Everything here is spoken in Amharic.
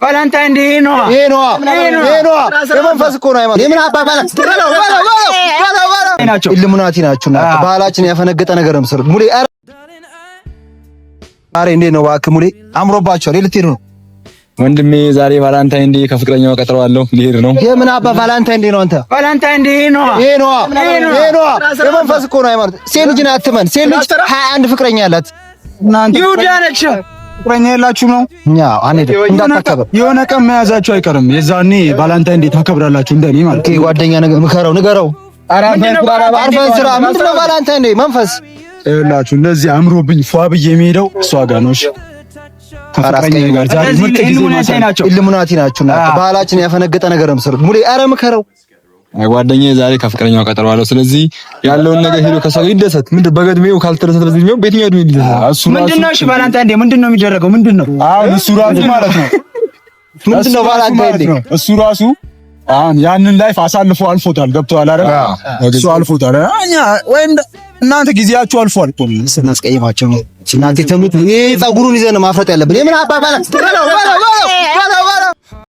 ቫላንታይን ዴይ ነው። ይሄ ነው የመንፈስ እኮ ነው። ሃይማኖት የምን አባባላ ናቸው? ኢሉሚናቲ ናቸው። ባህላችን ያፈነገጠ ነገር ነው የምትሰሩት። ሙሌ ዛሬ እንዴት ነው እባክህ ሙሌ? አምሮባቸዋል። ልትሄድ ነው ወንድሜ? ዛሬ ቫላንታይን ዴይ ከፍቅረኛው ቀጥረዋለሁ። ልሄድ ነው። የምን አባ ቫላንታይን ዴይ ነው? አንተ ቫላንታይን ዴይ ነው። ይሄ ነው የመንፈስ እኮ ነው። ሃይማኖት ሴት ልጅ ናት። አትመን። ሴት ልጅ 21 ፍቅረኛ አላት። እናንተ ይሁዳ ነች። ፍቅረኛ የላችሁ ነው? እኛ አንሄድም። እንዳታከብር የሆነ ቀን መያዛችሁ አይቀርም። የዛኔ ቫላንታይን ዴይ ታከብራላችሁ እንደኔ ማለት ነው። ጓደኛ ነገር ምከረው፣ ንገረው። አርፈን ስራ። ምንድን ነው ቫላንታይን ዴይ? መንፈስ ይኸውላችሁ እንደዚህ አምሮብኝ ፏ ብዬ የሚሄደው እሷ ጋር ነው። እሺ ከፍቅረኛ ጋር ዛሬ ምርጥ ጊዜ ናቸው። ኢሉሚናቲ ናቸው። ባህላችን ያፈነገጠ ነገር ነው የምትሰሩት። ሙሌ ኧረ ምከረው። ጓደኛዬ ዛሬ ከፍቅረኛው ቀጥረዋለሁ። ስለዚህ ያለውን ነገር ሄዶ ከሰው ይደሰት። ምንድን በገድሜው ካልተደሰተ በዚህኛው በየትኛው እድሜ ይደሰት? ምንድነው? እሺ ቫላንታይን ዴይ ምንድነው የሚደረገው? ምንድነው? አሁን እሱ ራሱ ማለት ነው ምንድነው ቫላንታይን ዴይ? እሱ ራሱ አሁን ያንን ላይፍ አሳልፎ አልፎታል። ገብቶሃል አይደል? እሱ አልፎታል። እኛ ወይም እናንተ ጊዜያችሁ አልፏል እኮ ስናስቀይማቸው ነው። እናንተ ተሙት። ይሄ ፀጉሩን ይዘን ማፍረጥ ያለብን የምን አባባላ